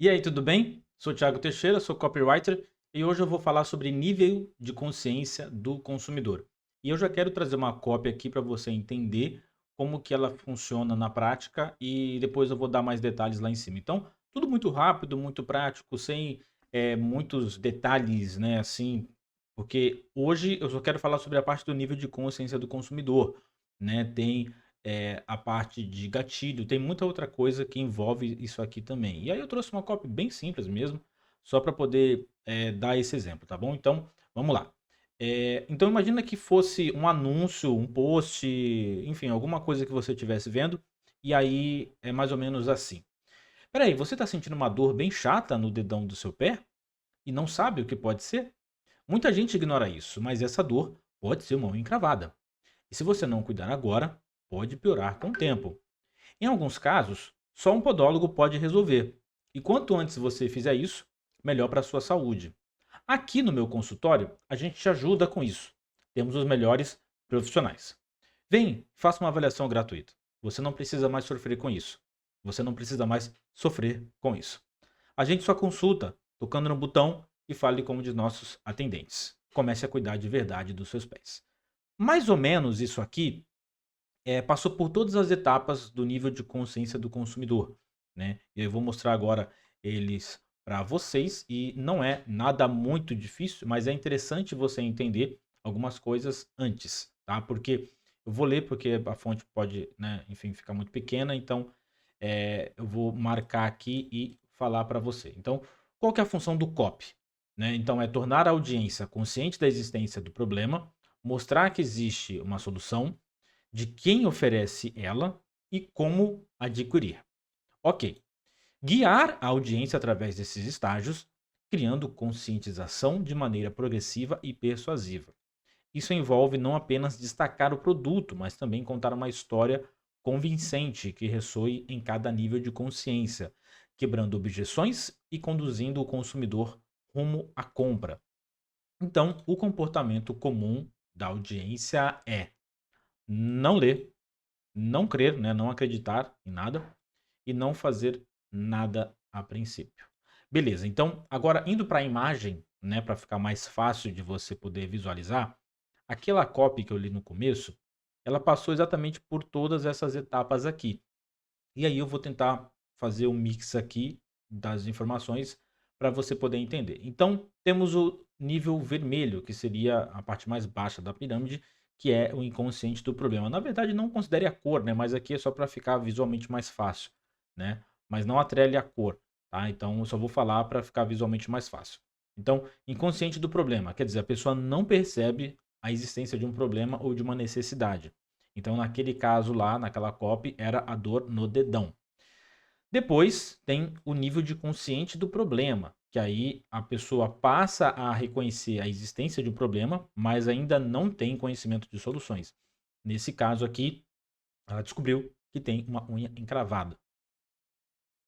E aí, tudo bem? Sou Thiago Teixeira, sou copywriter e hoje eu vou falar sobre nível de consciência do consumidor. E eu já quero trazer uma cópia aqui para você entender como que ela funciona na prática e depois eu vou dar mais detalhes lá em cima. Então, tudo muito rápido, muito prático, sem muitos detalhes, né? Assim, porque hoje eu só quero falar sobre a parte do nível de consciência do consumidor, né? Tem a parte de gatilho, tem muita outra coisa que envolve isso aqui também. E aí eu trouxe uma copy bem simples mesmo, só para poder dar esse exemplo, tá bom? Então, vamos lá. Então imagina que fosse um anúncio, um post, enfim, alguma coisa que você estivesse vendo, e aí é mais ou menos assim. Peraí, você está sentindo uma dor bem chata no dedão do seu pé e não sabe o que pode ser? Muita gente ignora isso, mas essa dor pode ser uma unha encravada. E se você não cuidar agora, pode piorar com o tempo. Em alguns casos, só um podólogo pode resolver. E quanto antes você fizer isso, melhor para a sua saúde. Aqui no meu consultório, a gente te ajuda com isso. Temos os melhores profissionais. Vem, faça uma avaliação gratuita. Você não precisa mais sofrer com isso. Você não precisa mais sofrer com isso. A gente só consulta, tocando no botão e fale como de nossos atendentes. Comece a cuidar de verdade dos seus pés. Mais ou menos isso aqui passou por todas as etapas do nível de consciência do consumidor, né. E eu vou mostrar agora eles para vocês e não é nada muito difícil, mas é interessante você entender algumas coisas antes, tá. Porque eu vou ler, porque a fonte pode, né, enfim, ficar muito pequena, então, eu vou marcar aqui e falar para você. Então, qual que é a função do copy, né. Então é tornar a audiência consciente da existência do problema, mostrar que existe uma solução, de quem oferece ela e como adquirir. Ok. Guiar a audiência através desses estágios, criando conscientização de maneira progressiva e persuasiva. Isso envolve não apenas destacar o produto, mas também contar uma história convincente que ressoe em cada nível de consciência, quebrando objeções e conduzindo o consumidor rumo à compra. Então, o comportamento comum da audiência é não ler, não crer, né, não acreditar em nada e não fazer nada a princípio. Beleza, então agora indo para a imagem, né, para ficar mais fácil de você poder visualizar, aquela copy que eu li no começo, ela passou exatamente por todas essas etapas aqui. E aí eu vou tentar fazer um mix aqui das informações para você poder entender. Então, temos o nível vermelho, que seria a parte mais baixa da pirâmide, que é o inconsciente do problema. Na verdade, não considere a cor, né? Mas aqui é só para ficar visualmente mais fácil, né? Mas não atrele a cor, tá? Então, eu só vou falar para ficar visualmente mais fácil. Então, inconsciente do problema, quer dizer, a pessoa não percebe a existência de um problema ou de uma necessidade. Então, naquele caso lá, naquela copy, era a dor no dedão. Depois tem o nível de consciente do problema, que aí a pessoa passa a reconhecer a existência de um problema, mas ainda não tem conhecimento de soluções. Nesse caso aqui, ela descobriu que tem uma unha encravada.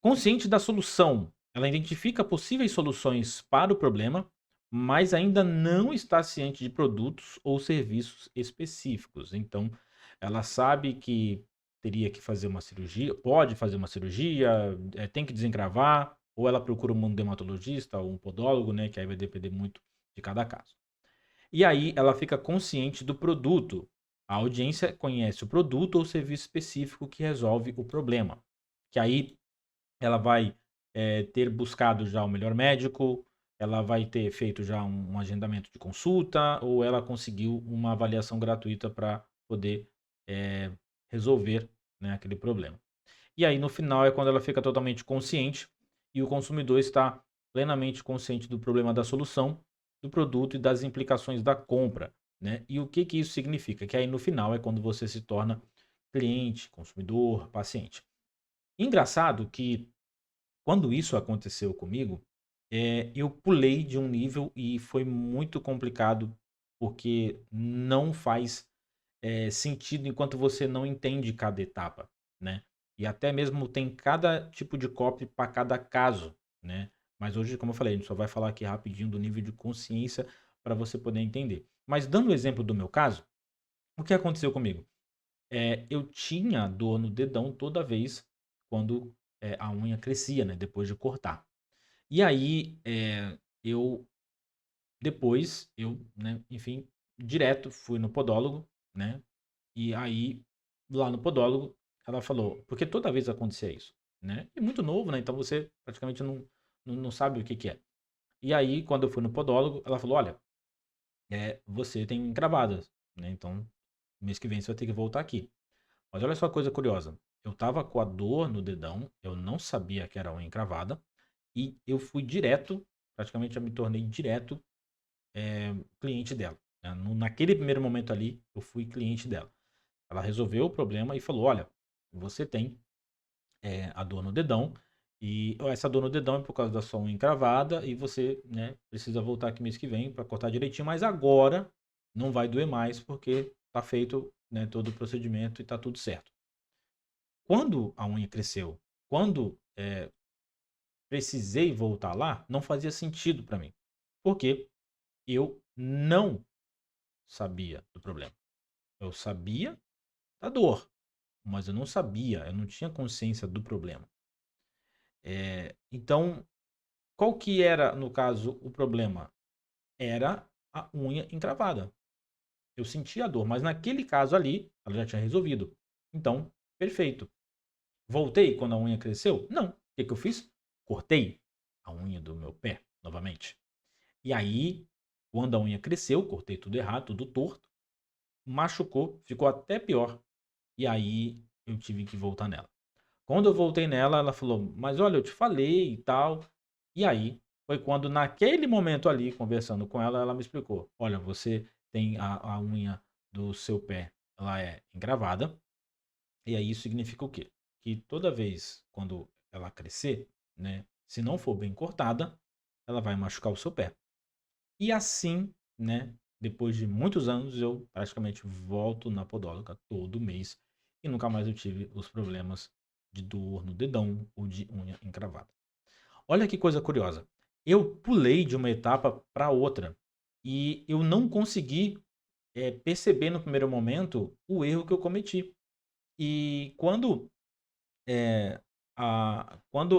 Consciente da solução, ela identifica possíveis soluções para o problema, mas ainda não está ciente de produtos ou serviços específicos. Então, ela sabe que teria que fazer uma cirurgia, pode fazer uma cirurgia, tem que desencravar, ou ela procura um dermatologista ou um podólogo, né, que aí vai depender muito de cada caso. E aí ela fica consciente do produto. A audiência conhece o produto ou serviço específico que resolve o problema. Que aí ela vai, ter buscado já o melhor médico, ela vai ter feito já um agendamento de consulta, ou ela conseguiu uma avaliação gratuita para poder, eh, resolver, né, aquele problema. E aí no final é quando ela fica totalmente consciente e o consumidor está plenamente consciente do problema da solução, do produto e das implicações da compra, né. E o que que isso significa? Que aí no final é quando você se torna cliente, consumidor, paciente. Engraçado que quando isso aconteceu comigo, eu pulei de um nível e foi muito complicado, porque não faz, sentido enquanto você não entende cada etapa, né. E até mesmo tem cada tipo de copy para cada caso, né. Mas hoje, como eu falei, a gente só vai falar aqui rapidinho do nível de consciência para você poder entender. Mas dando o exemplo do meu caso, o que aconteceu comigo? Eu tinha dor no dedão toda vez quando, a unha crescia, né, depois de cortar. E aí, né, enfim, direto fui no podólogo, né? E aí, lá no podólogo, ela falou, porque toda vez acontecia isso, né? E muito novo, né? Então você praticamente não sabe o que que é. E aí, quando eu fui no podólogo, ela falou: olha, você tem encravadas, né? Então, mês que vem você vai ter que voltar aqui. Mas olha só a coisa curiosa. Eu tava com a dor no dedão, eu não sabia que era unha encravada, e eu fui direto, praticamente eu me tornei direto cliente dela, né? Naquele primeiro momento ali, eu fui cliente dela. Ela resolveu o problema e falou: olha, você tem a dor no dedão, e essa dor no dedão é por causa da sua unha encravada, e você, né, precisa voltar aqui mês que vem para cortar direitinho, mas agora não vai doer mais porque tá feito, né, todo o procedimento e tá tudo certo. Quando a unha cresceu, quando precisei voltar lá, não fazia sentido para mim, porque eu não sabia do problema. Eu sabia da dor, mas eu não sabia, eu não tinha consciência do problema. Então, qual que era, no caso, o problema? Era a unha encravada. Eu sentia a dor, mas naquele caso ali, ela já tinha resolvido. Então, perfeito. Voltei quando a unha cresceu? Não. O que que eu fiz? Cortei a unha do meu pé novamente. E aí, quando a unha cresceu, cortei tudo errado, tudo torto, machucou, ficou até pior. E aí, eu tive que voltar nela. Quando eu voltei nela, ela falou: mas olha, eu te falei e tal. E aí, foi quando, naquele momento ali, conversando com ela, ela me explicou: olha, você tem a unha do seu pé, ela é engravada. E aí, isso significa o quê? Que toda vez quando ela crescer, né, se não for bem cortada, ela vai machucar o seu pé. E assim, né, depois de muitos anos, eu praticamente volto na podóloga todo mês e nunca mais eu tive os problemas de dor no dedão ou de unha encravada. Olha que coisa curiosa. Eu pulei de uma etapa para outra e eu não consegui perceber no primeiro momento o erro que eu cometi. E quando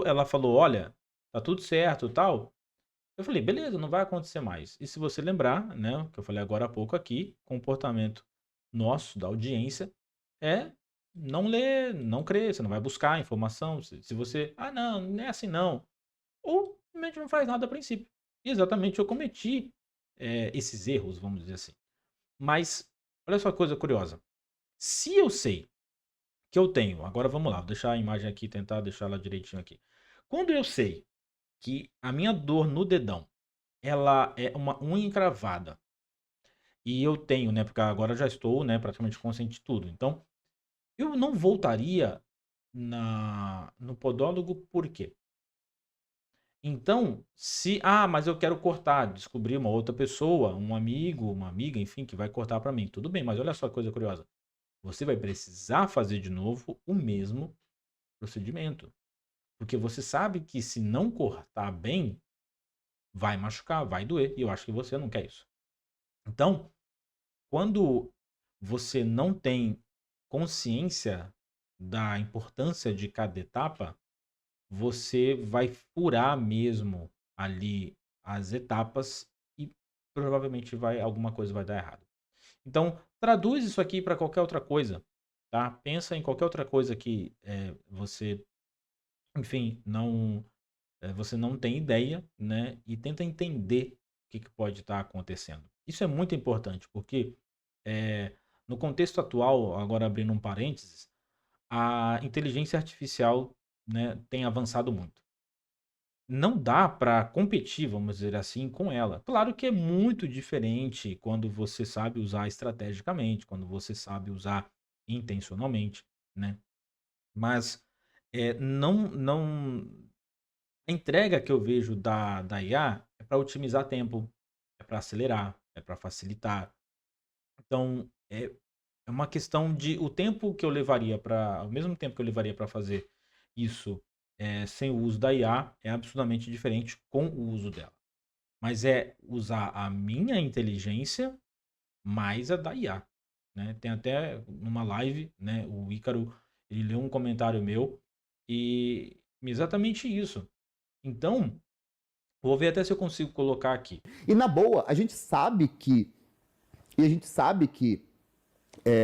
ela falou, olha, tá tudo certo, tal, eu falei: "Beleza, não vai acontecer mais". E se você lembrar, né, o que eu falei agora há pouco aqui, comportamento nosso, da audiência, é não ler, não crer, você não vai buscar informação. Se você: "Ah, não, não é assim não", ou simplesmente não faz nada a princípio. E exatamente eu cometi, esses erros, vamos dizer assim. Mas olha só que coisa curiosa, se eu sei que eu tenho agora vamos lá, vou deixar a imagem aqui, tentar deixar ela direitinho aqui. Quando eu sei que a minha dor no dedão ela é uma unha encravada. E eu tenho, né, porque agora eu já estou, né, praticamente consciente de tudo. Então, eu não voltaria no podólogo por quê? Então, mas eu quero cortar, descobrir uma outra pessoa, um amigo, uma amiga, enfim, que vai cortar para mim. Tudo bem, mas olha só que coisa curiosa. Você vai precisar fazer de novo o mesmo procedimento. Porque você sabe que se não cortar bem, vai machucar, vai doer. E eu acho que você não quer isso. Então, quando você não tem consciência da importância de cada etapa, você vai furar mesmo ali as etapas e provavelmente alguma coisa vai dar errado. Então, traduz isso aqui para qualquer outra coisa, tá? Pensa em qualquer outra coisa que você, enfim, você não tem ideia, né? E tenta entender o que pode estar acontecendo. Isso é muito importante, porque eh, no contexto atual, agora abrindo um parênteses, a inteligência artificial, né, tem avançado muito. Não dá para competir, vamos dizer assim, com ela. Claro que é muito diferente quando você sabe usar estrategicamente, quando você sabe usar intencionalmente, né? Mas não a entrega que eu vejo da IA é para otimizar tempo, é para acelerar, é para facilitar. Então, é uma questão de o tempo que eu levaria para ao mesmo tempo que eu levaria para fazer isso, sem o uso da IA, é absurdamente diferente com o uso dela. Mas é usar a minha inteligência mais a da IA, né. Tem até numa live, né, o Ícaro, ele leu um comentário meu e exatamente isso. Então Vou ver até se eu consigo colocar aqui. E na boa, a gente sabe que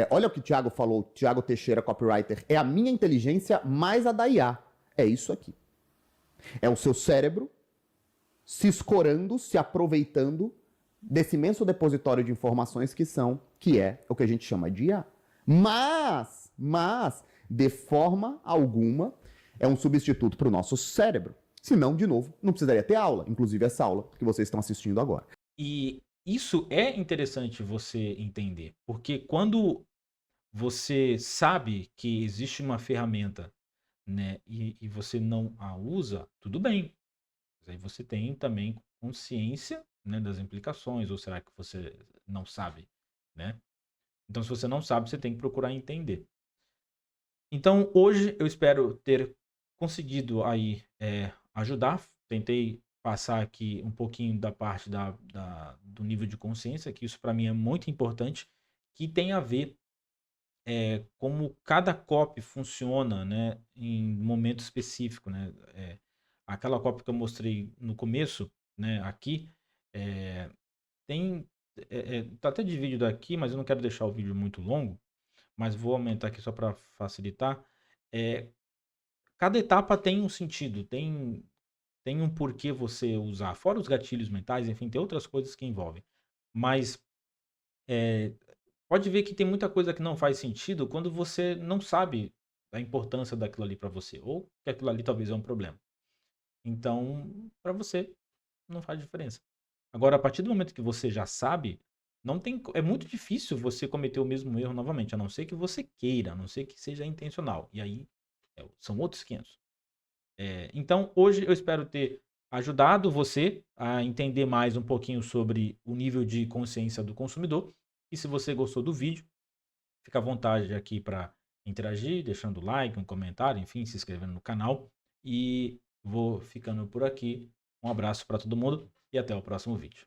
olha o que o Thiago falou, Thiago Teixeira, copywriter, é a minha inteligência mais a da IA. É isso aqui. É o seu cérebro se escorando, se aproveitando desse imenso depositório de informações que é o que a gente chama de IA. Mas, de forma alguma, é um substituto para o nosso cérebro. Senão, de novo, não precisaria ter aula, inclusive essa aula que vocês estão assistindo agora. E isso é interessante você entender, porque quando você sabe que existe uma ferramenta, né, e você não a usa, tudo bem. Mas aí você tem também consciência, né, das implicações, ou será que você não sabe, né? Então, se você não sabe, você tem que procurar entender. Então, hoje eu espero ter conseguido aí ajudar. Tentei passar aqui um pouquinho da parte do nível de consciência, que isso para mim é muito importante, que tem a ver como cada copy funciona, né, em momento específico, né? Aquela copy que eu mostrei no começo, né, aqui, é, tem, tá até dividido aqui, mas eu não quero deixar o vídeo muito longo, mas vou aumentar aqui só para facilitar. É, cada etapa tem um sentido, tem um porquê você usar, fora os gatilhos mentais, enfim, tem outras coisas que envolvem. Mas é, pode ver que tem muita coisa que não faz sentido quando você não sabe a importância daquilo ali para você, ou que aquilo ali talvez é um problema. Então, para você, não faz diferença. Agora, a partir do momento que você já sabe, não tem, é muito difícil você cometer o mesmo erro novamente, a não ser que você queira, a não ser que seja intencional. E aí, são outros 500. Então, hoje eu espero ter ajudado você a entender mais um pouquinho sobre o nível de consciência do consumidor. E se você gostou do vídeo, fica à vontade aqui para interagir, deixando like, um comentário, enfim, se inscrevendo no canal. E vou ficando por aqui. Um abraço para todo mundo e até o próximo vídeo.